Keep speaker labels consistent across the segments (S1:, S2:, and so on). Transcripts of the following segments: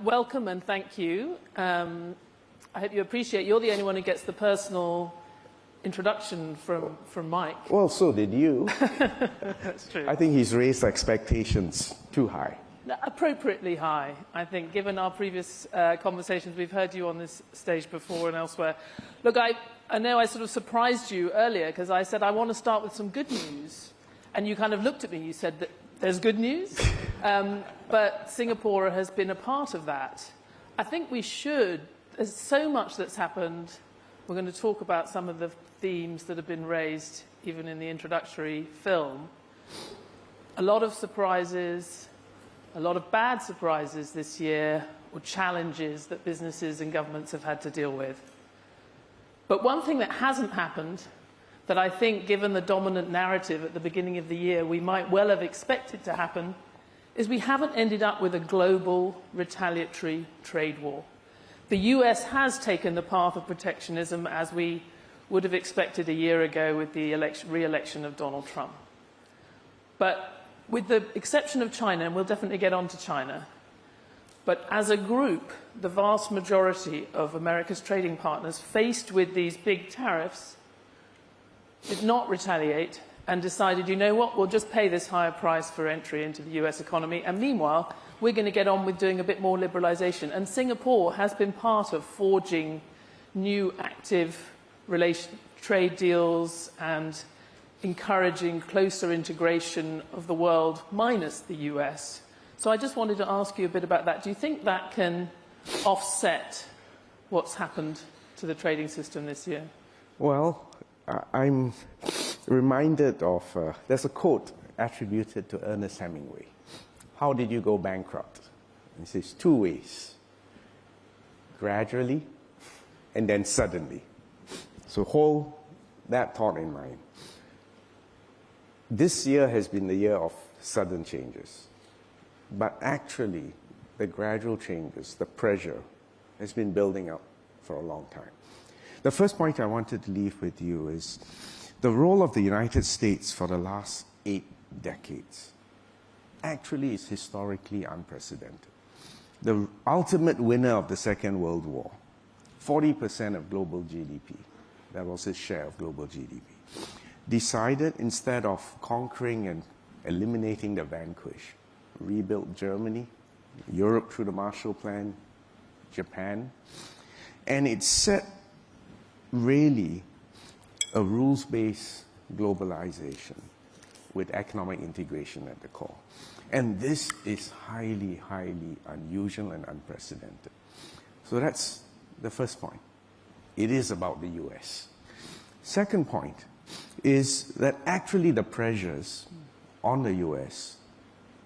S1: welcome and thank you. I hope you appreciate you're the only one who gets the personal introduction from Mike.
S2: Well, so did you.
S1: That's true.
S2: I think he's raised expectations too high.
S1: Appropriately high, I think, given our previous conversations. We've heard you on this stage before and elsewhere. Look, I know I sort of surprised you earlier because I said I want to start with some good news. And you kind of looked at me, you said that there's good news. But Singapore has been a part of that. I think we should. There's so much that's happened. We're going to talk about some of the themes that have been raised even in the introductory film. A lot of surprises, a lot of bad surprises this year, or challenges that businesses and governments have had to deal with. But one thing that hasn't happened, that I think, given the dominant narrative at the beginning of the year, we might well have expected to happen, is we haven't ended up with a global retaliatory trade war. The US has taken the path of protectionism, as we would have expected a year ago with the re-election of Donald Trump. But with the exception of China, and we'll definitely get on to China, but as a group, the vast majority of America's trading partners, faced with these big tariffs, did not retaliate and decided, you know what, we'll just pay this higher price for entry into the US economy, and meanwhile, we're going to get on with doing a bit more liberalization. And Singapore has been part of forging new active trade deals and encouraging closer integration of the world minus the US. So I just wanted to ask you a bit about that. Do you think that can offset what's happened to the trading system this year?
S2: Well, I'm reminded of, there's a quote attributed to Ernest Hemingway. How did you go bankrupt? He says, 2 ways. Gradually, and then suddenly. So hold that thought in mind. This year has been the year of sudden changes. But actually, the gradual changes, the pressure, has been building up for a long time. The first point I wanted to leave with you is the role of the United States for the last 8 decades actually is historically unprecedented. The ultimate winner of the Second World War, 40% of global GDP, that was his share of global GDP, decided instead of conquering and eliminating the vanquished, rebuilt Germany, Europe through the Marshall Plan, Japan, and it set really a rules-based globalization with economic integration at the core. And this is highly, highly unusual and unprecedented. So that's the first point. It is about the US. Second point is that actually the pressures on the US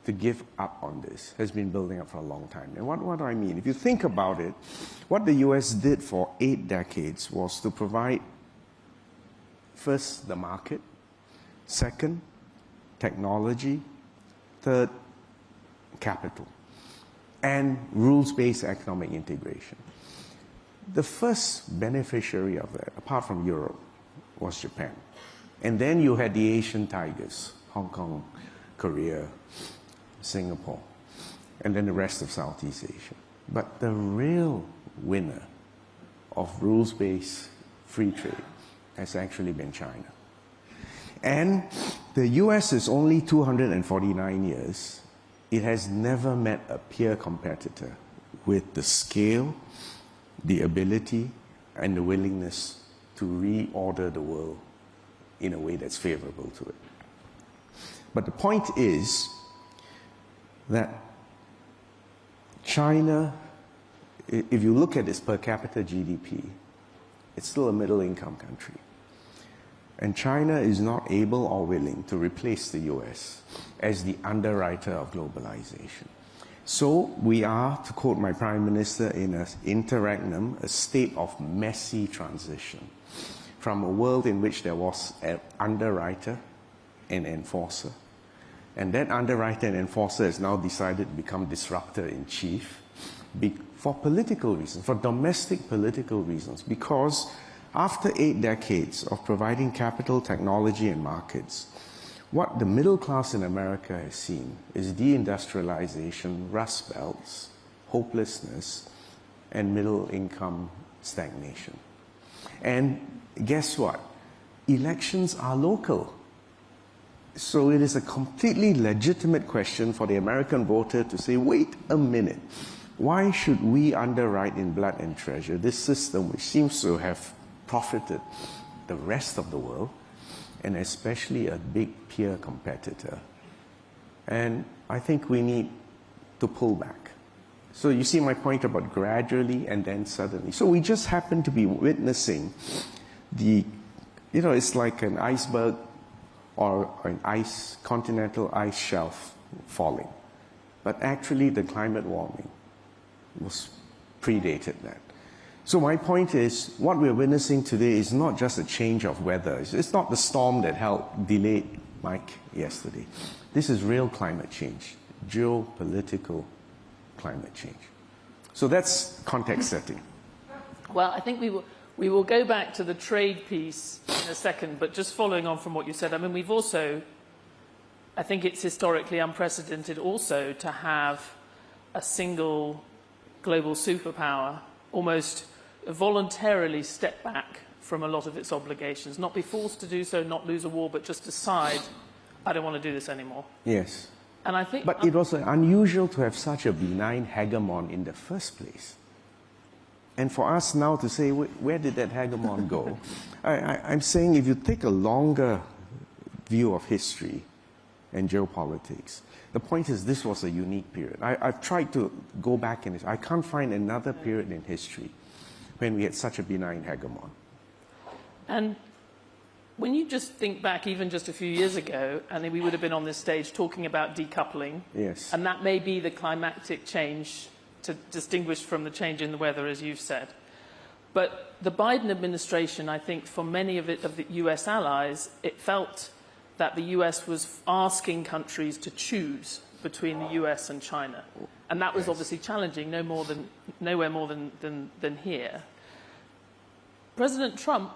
S2: to give up on this has been building up for a long time. And what do I mean? If you think about it, what the US did for 8 decades was to provide, first, the market, second, technology, third, capital, and rules-based economic integration. The first beneficiary of that, apart from Europe, was Japan. And then you had the Asian tigers, Hong Kong, Korea, Singapore, and then the rest of Southeast Asia. But the real winner of rules-based free trade has actually been China. And the US is only 249 years. It has never met a peer competitor with the scale, the ability, and the willingness to reorder the world in a way that's favorable to it. But the point is that China, if you look at its per capita GDP, it's still a middle-income country. And China is not able or willing to replace the US as the underwriter of globalization. So we are, to quote my Prime Minister, in an interregnum, a state of messy transition from a world in which there was an underwriter and enforcer. And that underwriter and enforcer has now decided to become disruptor in chief for political reasons, for domestic political reasons, because after 8 decades of providing capital, technology, and markets, what the middle class in America has seen is deindustrialization, rust belts, hopelessness, and middle income stagnation. And guess what? Elections are local. So it is a completely legitimate question for the American voter to say, wait a minute, why should we underwrite in blood and treasure this system which seems to have profited the rest of the world, and especially a big peer competitor? And I think we need to pull back. So you see my point about gradually and then suddenly. So we just happen to be witnessing it's like an iceberg or an continental ice shelf falling. But actually the climate warming was predated that. So my point is, what we're witnessing today is not just a change of weather. It's not the storm that delayed Mike yesterday. This is real climate change, geopolitical climate change. So that's context setting.
S1: Well, I think we will go back to the trade piece in a second, but just following on from what you said, I mean, we've also, I think it's historically unprecedented also to have a single global superpower almost voluntarily step back from a lot of its obligations, not be forced to do so, not lose a war, but just decide, I don't want to do this anymore.
S2: Yes.
S1: And I think,
S2: but it was unusual to have such a benign hegemon in the first place. And for us now to say, where did that hegemon go? I'm saying if you take a longer view of history and geopolitics, the point is this was a unique period. I've tried to go back in this. I can't find another period in history when we had such a benign hegemon.
S1: And when you just think back even just a few years ago, and we would have been on this stage talking about decoupling,
S2: yes,
S1: and that may be the climactic change to distinguish from the change in the weather, as you've said. But the Biden administration, I think, for many of the US allies, it felt that the US was asking countries to choose between the US and China. And that was obviously challenging, nowhere more than here. President Trump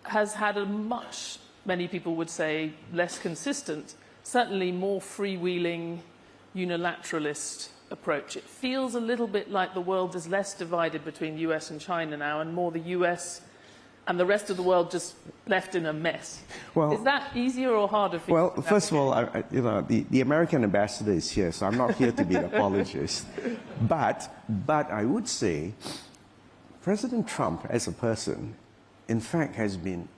S1: has had a much, many people would say, less consistent, certainly more freewheeling, unilateralist approach. It feels a little bit like the world is less divided between the US and China now, and more the US and the rest of the world just left in a mess. Well, is that easier or harder for you?
S2: Well, first of all, the American ambassador is here, so I'm not here to be an apologist. But I would say President Trump, as a person, in fact, has been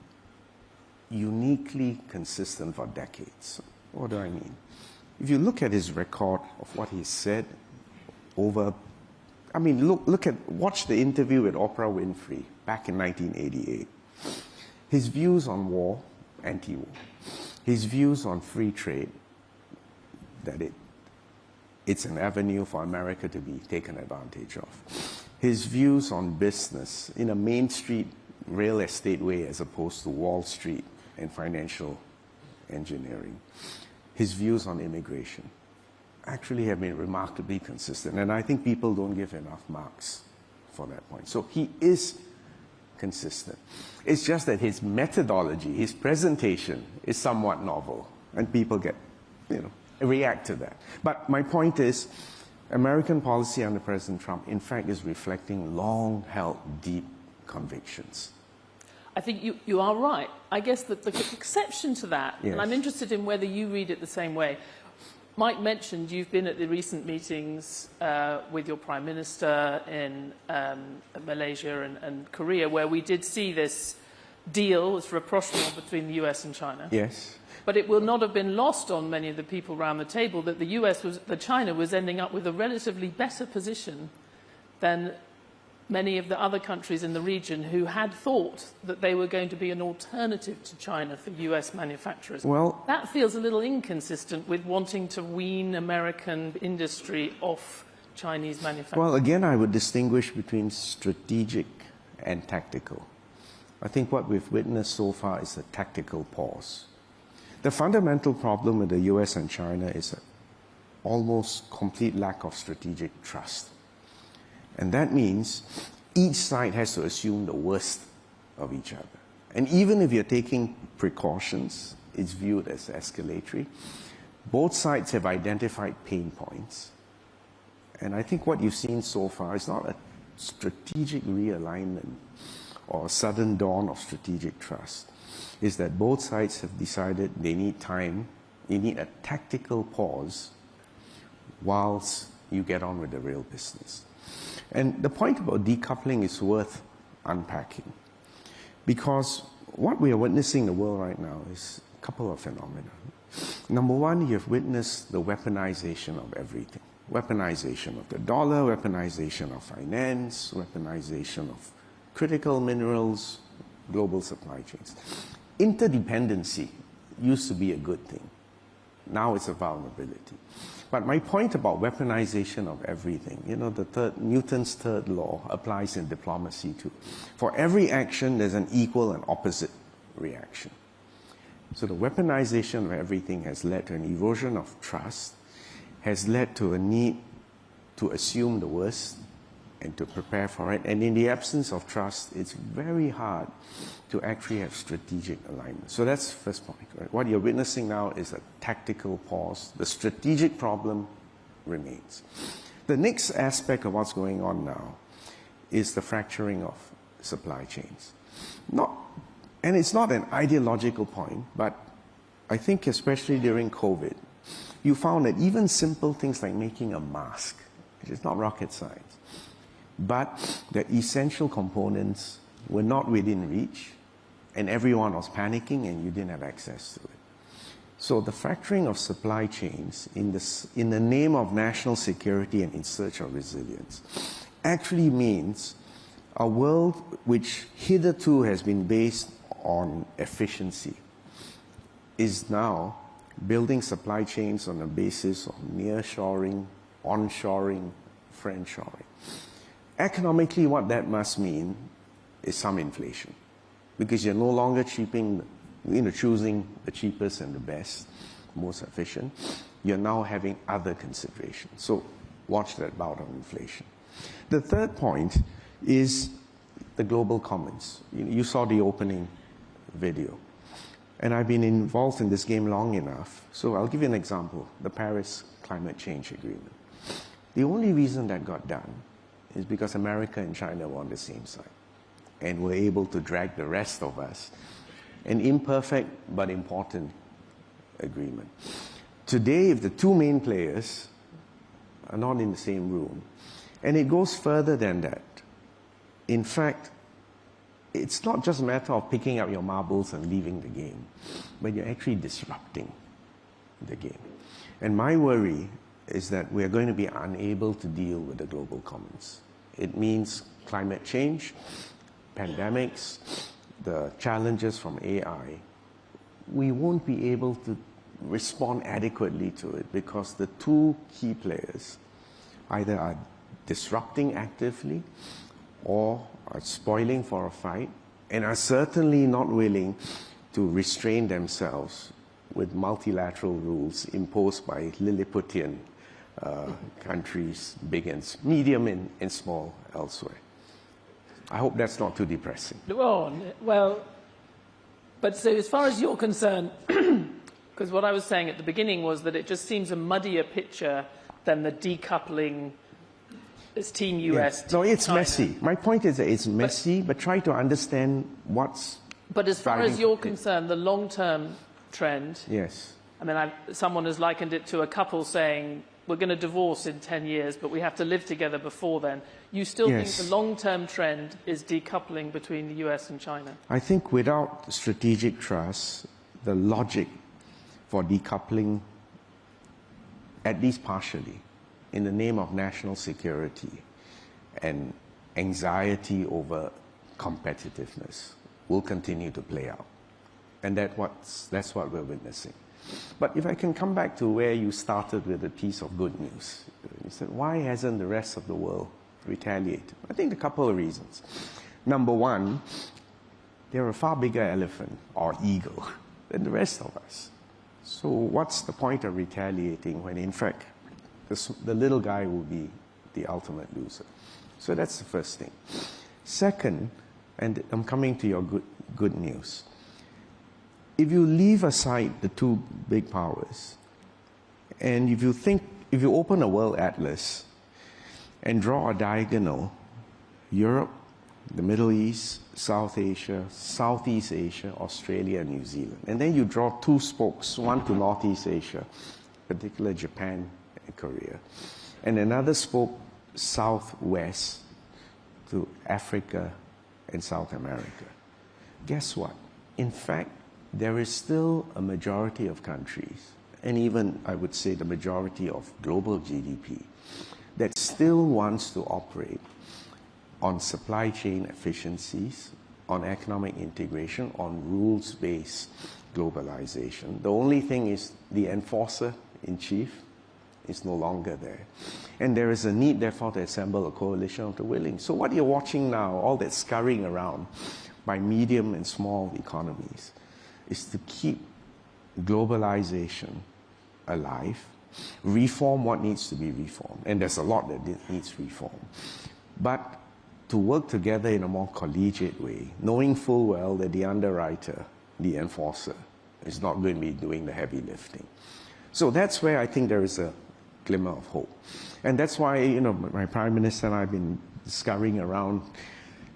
S2: uniquely consistent for decades. What do I mean? If you look at his record of what he said watch the interview with Oprah Winfrey back in 1988. His views on war, anti-war. His views on free trade, that it's an avenue for America to be taken advantage of. His views on business in a Main Street real estate way as opposed to Wall Street and financial engineering. His views on immigration actually have been remarkably consistent, and I think people don't give enough marks for that point. So he is consistent. It's just that his methodology, his presentation is somewhat novel, and people react to that. But my point is, American policy under President Trump, in fact, is reflecting long-held deep convictions.
S1: I think you are right. I guess that the exception to that,
S2: yes,
S1: and I'm interested in whether you read it the same way. Mike mentioned you've been at the recent meetings with your Prime Minister in Malaysia and Korea, where we did see this deal, this rapprochement between the US and China.
S2: Yes.
S1: But it will not have been lost on many of the people around the table that that China was ending up with a relatively better position than many of the other countries in the region who had thought that they were going to be an alternative to China for US manufacturers.
S2: Well,
S1: that feels a little inconsistent with wanting to wean American industry off Chinese manufacturing.
S2: Well, again, I would distinguish between strategic and tactical. I think what we've witnessed so far is a tactical pause. The fundamental problem with the US and China is an almost complete lack of strategic trust. And that means each side has to assume the worst of each other. And even if you're taking precautions, it's viewed as escalatory. Both sides have identified pain points. And I think what you've seen so far is not a strategic realignment or a sudden dawn of strategic trust. Is that both sides have decided they need time, they need a tactical pause whilst you get on with the real business. And the point about decoupling is worth unpacking, because what we are witnessing in the world right now is a couple of phenomena. Number one, you have witnessed the weaponization of everything. Weaponization of the dollar, weaponization of finance, weaponization of critical minerals, global supply chains. Interdependency used to be a good thing. Now it's a vulnerability. But my point about weaponization of everything, you know, Newton's third law applies in diplomacy too. For every action, there's an equal and opposite reaction. So the weaponization of everything has led to an erosion of trust, has led to a need to assume the worst and to prepare for it. And in the absence of trust, it's very hard to actually have strategic alignment. So that's the first point. Right? What you're witnessing now is a tactical pause. The strategic problem remains. The next aspect of what's going on now is the fracturing of supply chains. And it's not an ideological point, but I think especially during COVID, you found that even simple things like making a mask, which is not rocket science, but the essential components were not within reach, and everyone was panicking and you didn't have access to it. So the fracturing of supply chains in the name of national security and in search of resilience actually means a world which hitherto has been based on efficiency is now building supply chains on the basis of nearshoring, onshoring, friendshoring. Economically, what that must mean is some inflation, because you're no longer choosing the cheapest and the best, most efficient. You're now having other considerations. So watch that bout of inflation. The third point is the global commons. You saw the opening video. And I've been involved in this game long enough, so I'll give you an example, the Paris Climate Change Agreement. The only reason that got done is because America and China were on the same side and were able to drag the rest of us, an imperfect but important agreement. Today, if the two main players are not in the same room, and it goes further than that. In fact, it's not just a matter of picking up your marbles and leaving the game, but you're actually disrupting the game. And my worry is that we're going to be unable to deal with the global commons. It means climate change, pandemics, the challenges from AI. We won't be able to respond adequately to it because the two key players either are disrupting actively or are spoiling for a fight and are certainly not willing to restrain themselves with multilateral rules imposed by Lilliputian countries, big and medium and small elsewhere. I hope that's not too depressing.
S1: Well, but so as far as you're concerned, because what I was saying at the beginning was that it just seems a muddier picture than the decoupling. It's Team US.
S2: Yes. No, it's China. Messy. My point is that it's messy, but try to understand what's.
S1: But as far as you're concerned, the long-term trend.
S2: Yes.
S1: I mean, someone has likened it to a couple saying, we're going to divorce in 10 years, but we have to live together before then. You still think the long-term trend is decoupling between the US and China?
S2: I think without strategic trust, the logic for decoupling, at least partially, in the name of national security and anxiety over competitiveness, will continue to play out. And that's what we're witnessing. But if I can come back to where you started with a piece of good news. You said, why hasn't the rest of the world retaliated? I think a couple of reasons. Number one, they're a far bigger elephant or eagle than the rest of us. So what's the point of retaliating when, in fact, the little guy will be the ultimate loser? So that's the first thing. Second, and I'm coming to your good news. If you leave aside the two big powers, and if you open a world atlas, and draw a diagonal, Europe, the Middle East, South Asia, Southeast Asia, Australia, and New Zealand. And then you draw two spokes, one to Northeast Asia, particularly Japan and Korea, and another spoke southwest to Africa and South America. Guess what? In fact, there is still a majority of countries, and even I would say the majority of global GDP, that still wants to operate on supply chain efficiencies, on economic integration, on rules-based globalization. The only thing is the enforcer in chief is no longer there. And there is a need, therefore, to assemble a coalition of the willing. So what you're watching now, all that scurrying around by medium and small economies, is to keep globalization alive, reform what needs to be reformed, and there's a lot that needs reform, but to work together in a more collegiate way, knowing full well that the underwriter, the enforcer, is not going to be doing the heavy lifting. So that's where I think there is a glimmer of hope. And that's why, you know, my Prime Minister and I have been scurrying around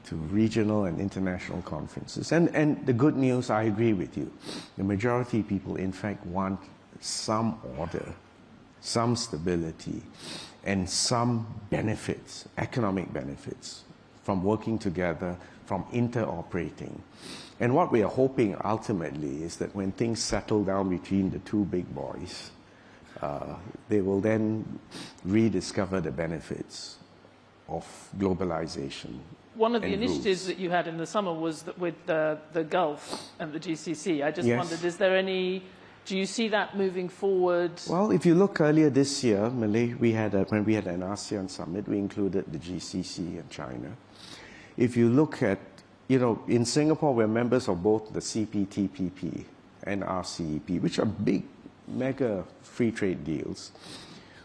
S2: to regional and international conferences. And the good news, I agree with you. The majority of people, in fact, want some order, some stability, and some benefits, economic benefits, from working together, from interoperating. And what we are hoping ultimately is that when things settle down between the two big boys, they will then rediscover the benefits of globalization.
S1: One of the initiatives that you had in the summer was that with the Gulf and the GCC. I just wondered, is there any, do you see that moving forward?
S2: Well, if you look earlier this year, when we had an ASEAN summit, we included the GCC and China. If you look at, you know, in Singapore, we're members of both the CPTPP and RCEP, which are big, mega free trade deals.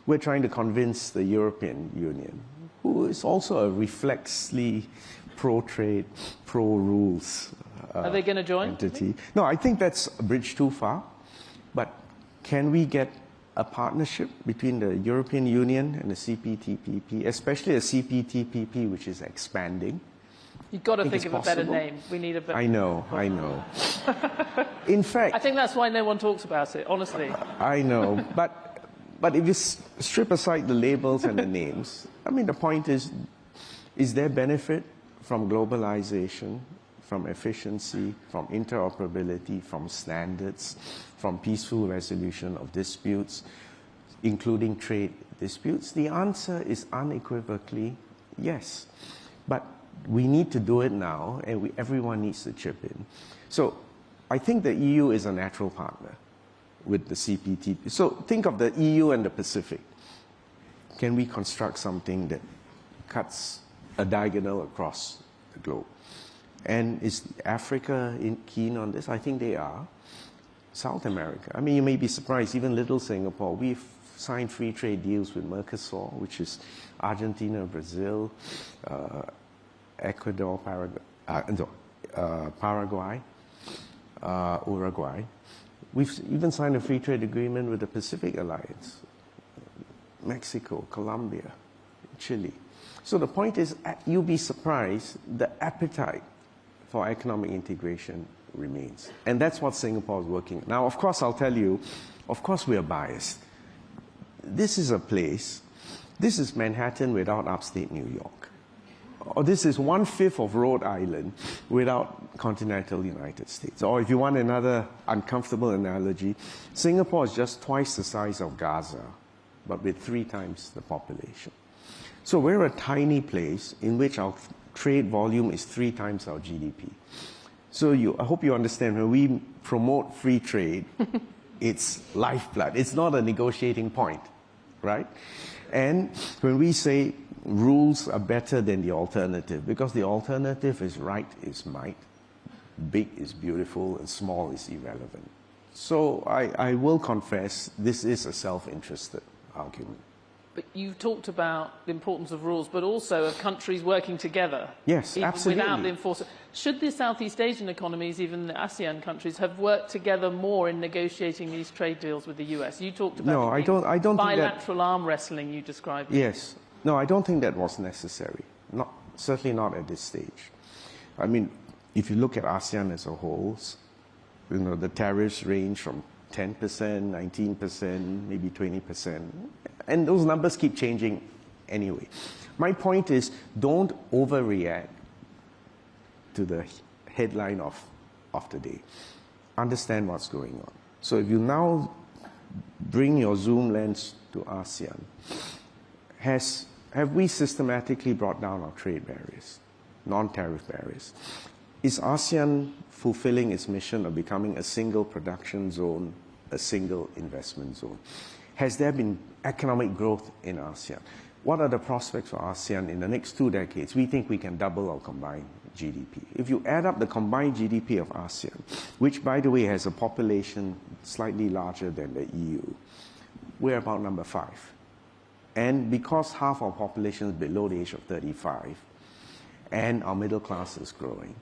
S2: We're trying to convince the European Union, who is also a reflexly pro-trade, pro-rules
S1: Are they going to join?
S2: entity. No, I think that's a bridge too far. But can we get a partnership between the European Union and the CPTPP, especially the CPTPP, which is expanding?
S1: You've got to think of a better
S2: possible.
S1: name. We need a better.
S2: I know. In fact,
S1: I think that's why no one talks about it, honestly.
S2: I know, but if you strip aside the labels and the names, I mean, the point is there benefit from globalization, from efficiency, from interoperability, from standards, from peaceful resolution of disputes, including trade disputes? The answer is unequivocally yes. But we need to do it now, and everyone needs to chip in. So I think the EU is a natural partner with the CPTP. So think of the EU and the Pacific. Can we construct something that cuts a diagonal across the globe? And is Africa keen on this? I think they are. South America. I mean, you may be surprised, even little Singapore, we've signed free trade deals with Mercosur, which is Argentina, Brazil, Ecuador, Paraguay, Uruguay. We've even signed a free trade agreement with the Pacific Alliance, Mexico, Colombia, Chile. So the point is, you'll be surprised, the appetite for economic integration remains. And that's what Singapore is working. Now, of course, I'll tell you, of course we are biased. This is a place, this is Manhattan without upstate New York. Or this is 1/5 of Rhode Island without continental United States. Or if you want another uncomfortable analogy, Singapore is just twice the size of Gaza, but with 3 times the population. So we're a tiny place in which our trade volume is 3 times our GDP. So I hope you understand, when we promote free trade, it's lifeblood. It's not a negotiating point, right? And when we say rules are better than the alternative, because the alternative is right is might, big is beautiful, and small is irrelevant. So I will confess, this is a self-interested argument.
S1: But you've talked about the importance of rules, but also of countries working together.
S2: Yes, absolutely.
S1: Without the enforcer. Should the Southeast Asian economies, even the ASEAN countries, have worked together more in negotiating these trade deals with the US? You talked about
S2: I don't think
S1: bilateral arm wrestling you described.
S2: Yes. No, I don't think that was necessary. Certainly not at this stage. I mean, if you look at ASEAN as a whole, the tariffs range from 10%, 19%, maybe 20%. And those numbers keep changing anyway. My point is, don't overreact to the headline of the day. Understand what's going on. So if you now bring your zoom lens to ASEAN, have we systematically brought down our trade barriers, non-tariff barriers? Is ASEAN fulfilling its mission of becoming a single production zone, a single investment zone? Has there been economic growth in ASEAN? What are the prospects for ASEAN in the next 2 decades? We think we can double our combined GDP. If you add up the combined GDP of ASEAN, which, by the way, has a population slightly larger than the EU, we're about number 5. And because half our population is below the age of 35, and our middle class is growing,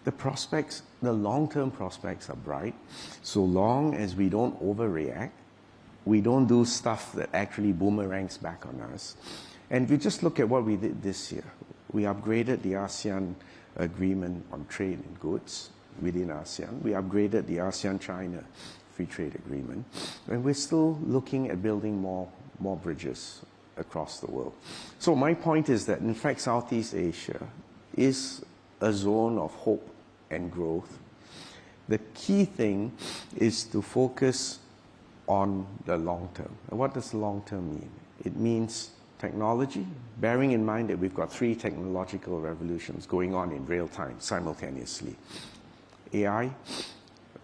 S2: the prospects, the long-term prospects are bright, so long as we don't overreact, we don't do stuff that actually boomerangs back on us. And if you just look at what we did this year, we upgraded the ASEAN agreement on trade in goods within ASEAN. We upgraded the ASEAN-China free trade agreement. And we're still looking at building more bridges across the world. So my point is that, in fact, Southeast Asia is a zone of hope and growth. The key thing is to focus on the long term. And what does long term mean? It means technology, bearing in mind that we've got 3 technological revolutions going on in real time, simultaneously. AI,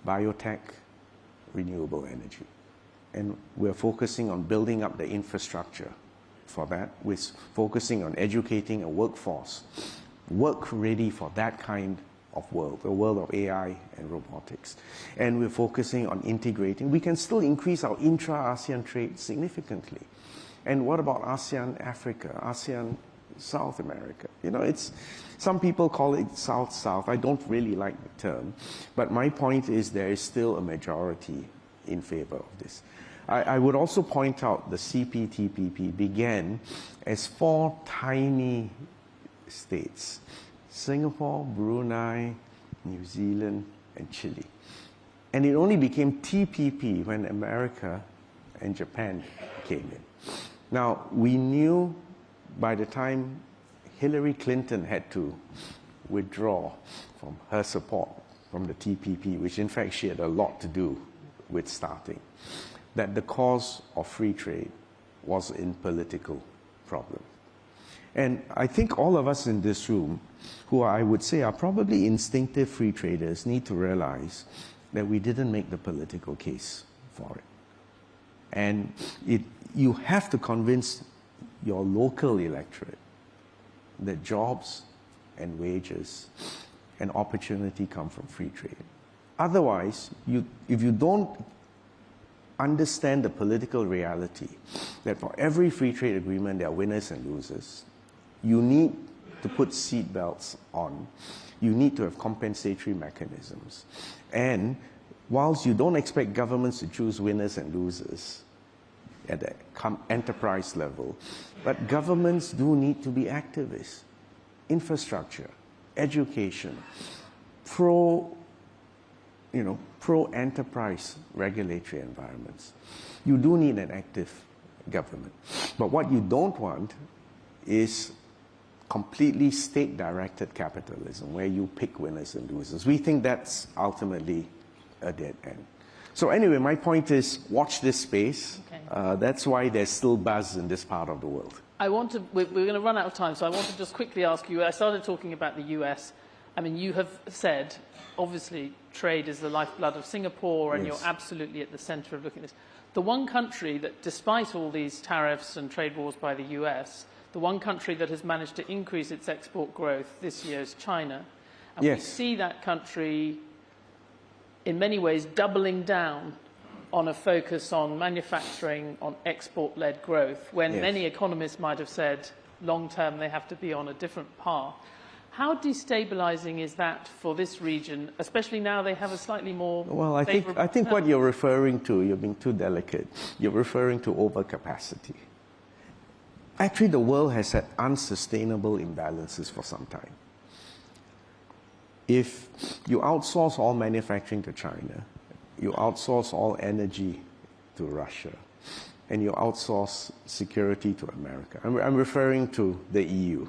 S2: biotech, renewable energy. And we're focusing on building up the infrastructure for that. We're focusing on educating a workforce, work ready for that kind of world, the world of AI and robotics. And we're focusing on integrating. We can still increase our intra-ASEAN trade significantly. And what about ASEAN Africa, ASEAN South America? You know, some people call it South-South. I don't really like the term. But my point is there is still a majority in favor of this. I would also point out the CPTPP began as 4 tiny states: Singapore, Brunei, New Zealand, and Chile. And it only became TPP when America and Japan came in. Now, we knew by the time Hillary Clinton had to withdraw from her support from the TPP, which in fact she had a lot to do with starting, that the cause of free trade was in political problem. And I think all of us in this room, who I would say are probably instinctive free traders, need to realize that we didn't make the political case for it. And you have to convince your local electorate that jobs and wages and opportunity come from free trade. Otherwise, if you don't understand the political reality that for every free trade agreement there are winners and losers, you need to put seatbelts on. You need to have compensatory mechanisms. And whilst you don't expect governments to choose winners and losers at the enterprise level, but governments do need to be activists. Infrastructure, education, pro-enterprise regulatory environments. You do need an active government. But what you don't want is completely state-directed capitalism, where you pick winners and losers. We think that's ultimately a dead end. So anyway, my point is, watch this space. Okay. That's why there's still buzz in this part of the world.
S1: We're going to run out of time, so I want to just quickly ask you, I started talking about the US. I mean, you have said, obviously, trade is the lifeblood of Singapore, and yes, you're absolutely at the center of looking at this. The one country that, despite all these tariffs and trade wars by the US, the one country that has managed to increase its export growth this year is China. And yes, we see that country, in many ways, doubling down on a focus on manufacturing, on export-led growth, when yes, many economists might have said, long-term, they have to be on a different path. How destabilizing is that for this region, especially now they have a slightly more
S2: Well, I think what you're referring to, you're being too delicate, you're referring to overcapacity. Actually, the world has had unsustainable imbalances for some time. If you outsource all manufacturing to China, you outsource all energy to Russia, and you outsource security to America. I'm referring to the EU.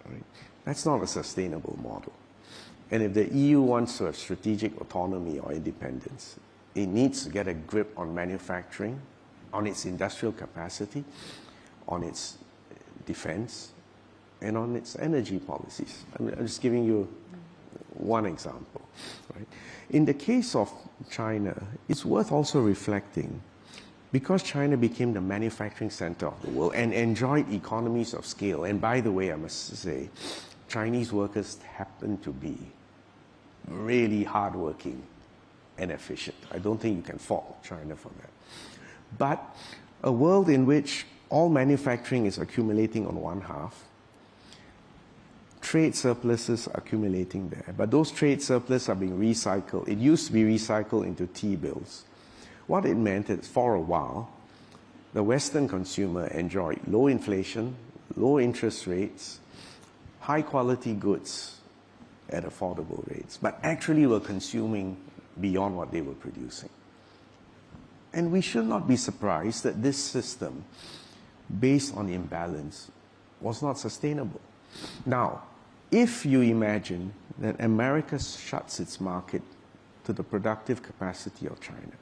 S2: Right? That's not a sustainable model. And if the EU wants to have strategic autonomy or independence, it needs to get a grip on manufacturing, on its industrial capacity, on its defense, and on its energy policies. I'm just giving you one example. Right? In the case of China, it's worth also reflecting, because China became the manufacturing center of the world and enjoyed economies of scale, and by the way, I must say, Chinese workers happen to be really hardworking and efficient. I don't think you can fault China for that. But a world in which all manufacturing is accumulating on one half, trade surpluses are accumulating there, but those trade surpluses are being recycled. It used to be recycled into T-bills. What it meant is, for a while, the Western consumer enjoyed low inflation, low interest rates, high-quality goods at affordable rates, but actually were consuming beyond what they were producing. And we should not be surprised that this system, based on imbalance, was not sustainable. Now, if you imagine that America shuts its market to the productive capacity of China,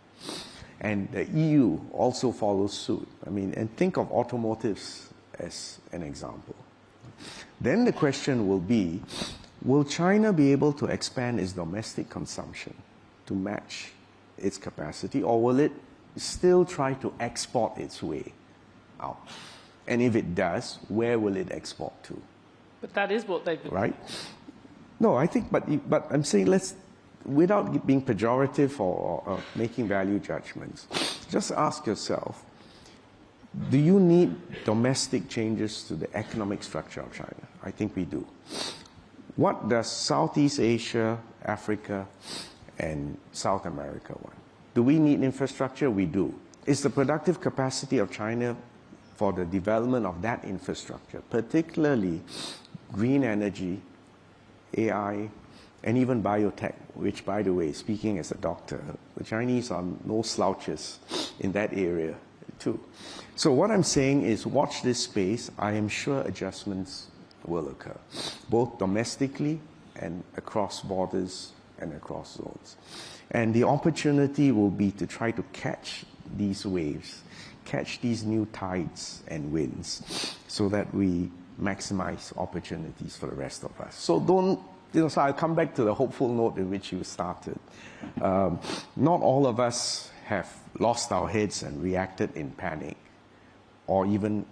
S2: and the EU also follows suit, and think of automotives as an example, then the question will be, will China be able to expand its domestic consumption to match its capacity, or will it still try to export its way out? And if it does, where will it export to?
S1: But that is what they've been.
S2: Right? No, I think, but I'm saying without being pejorative or making value judgments, just ask yourself, do you need domestic changes to the economic structure of China? I think we do. What does Southeast Asia, Africa, and South America want? Do we need infrastructure? We do. Is the productive capacity of China for the development of that infrastructure, particularly green energy, AI, and even biotech, which, by the way, speaking as a doctor, the Chinese are no slouches in that area too. So what I'm saying is, watch this space. I am sure adjustments will occur, both domestically and across borders and across zones. And the opportunity will be to try to catch these waves, catch these new tides and winds, so that we maximize opportunities for the rest of us. So so I'll come back to the hopeful note in which you started. Not all of us have lost our heads and reacted in panic, or even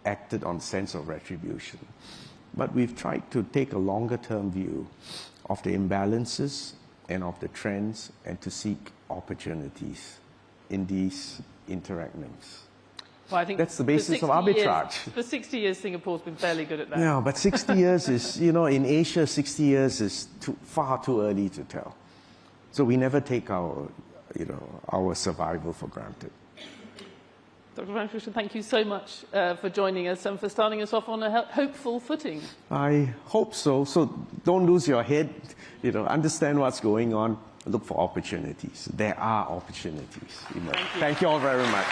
S2: acted on sense of retribution. But we've tried to take a longer-term view of the imbalances and of the trends, and to seek opportunities in these interactions.
S1: Well, I think
S2: that's the basis of arbitrage.
S1: For 60 years, Singapore's been fairly good at that.
S2: No, but 60 years is, in Asia, 60 years is far too early to tell. So we never take our survival for granted.
S1: Dr. Balakrishnan, thank you so much for joining us and for starting us off on a hopeful footing.
S2: I hope so. So don't lose your head. Understand what's going on. Look for opportunities. There are opportunities. Thank you all very much.